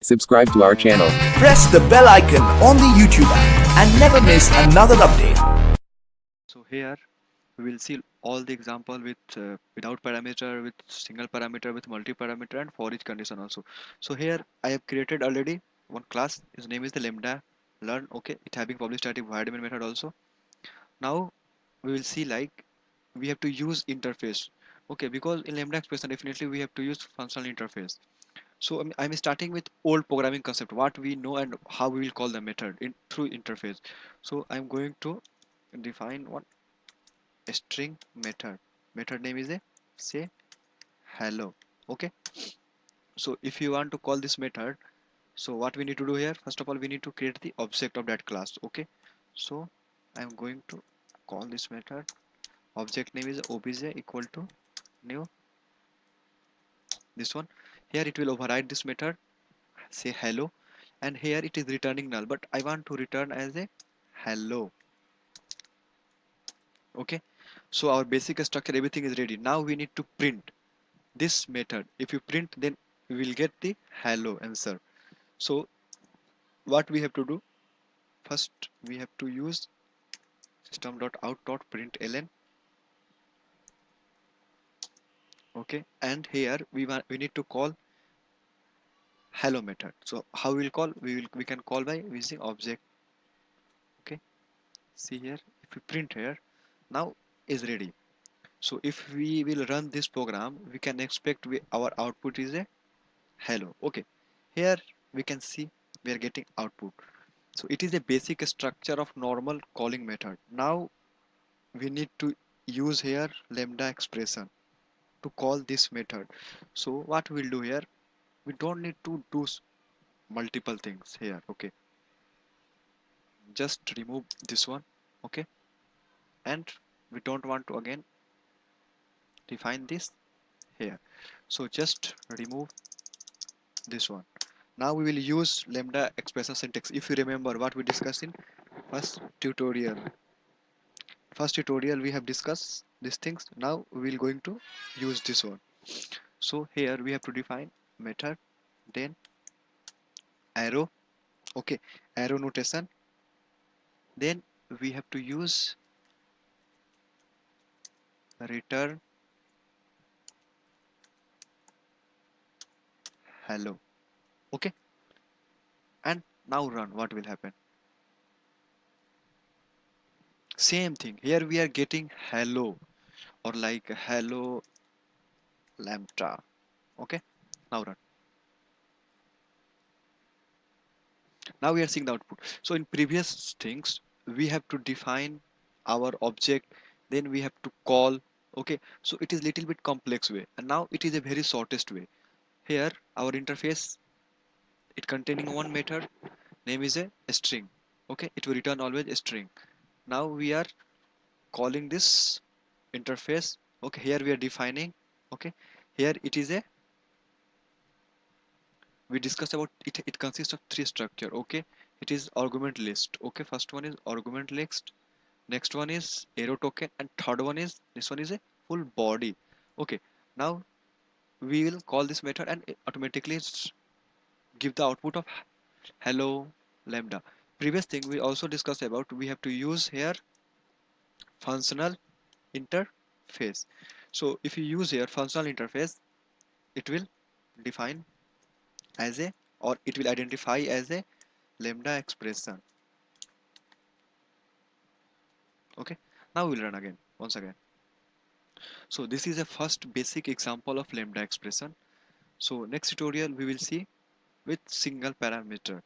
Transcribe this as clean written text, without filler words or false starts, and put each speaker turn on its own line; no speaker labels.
Subscribe to our channel.
Press the bell icon on the YouTube app and never miss another update.
So here we will see all the example with without parameter, with single parameter, with multi-parameter, and for each condition also. So here I have created already one class. Its name is the lambda learn. Okay, it having public static void main method also. Now we will see like we have to use interface. Okay, because in lambda expression definitely we have to use functional interface. So I'm starting with old programming concept, what we know and how we will call the method in through interface. So I'm going to define one string method name is a say hello. Okay, so if you want to call this method, so what we need to do here, first of all we need to create the object of that class. Okay, so I'm going to call this method, object name is obj equal to new, this one. Here it will override this method, say hello, and here it is returning null, but I want to return as a hello. Okay, so our basic structure, everything is ready. Now we need to print this method. If you print, then we will get the hello answer. So what we have to do, first we have to use system.out.println. Okay, and here we need to call hello method. So how we will call, we can call by using object. Okay, see here, if we print here, now is ready. So if we will run this program, we can expect our output is a hello. Okay, here we can see we are getting output. So it is a basic structure of normal calling method. Now we need to use here lambda expression to call this method. So what we'll do here, we don't need to do multiple things here. Okay, just remove this one. Okay, and we don't want to again define this here, so just remove this one. Now we will use lambda expression syntax. If you remember what we discussed in first tutorial, we have discussed these things. Now we will going to use this one. So here we have to define method, then arrow. Okay, arrow notation, then we have to use return hello. Okay, and now run, what will happen, same thing. Here we are getting hello, or like hello lambda. Okay, now run. Now we are seeing the output. So in previous things we have to define our object, then we have to call. Okay, so it is little bit complex way, and now it is a very shortest way. Here our interface, it containing one method, name is a string. Okay, it will return always a string. Now we are calling this interface. Okay, here we are defining. Okay, here it is a, we discussed about it, it consists of three structure. Okay, it is argument list. Okay, first one is argument list, next one is arrow token, and third one is, this one is a full body. Okay, now we will call this method and it automatically give the output of hello lambda. Previous thing we also discussed about, we have to use here functional interface. So if you use here functional interface, it will define as a, or it will identify as a lambda expression. Okay, now we'll run again once again. So this is a first basic example of lambda expression. So next tutorial we will see with single parameter.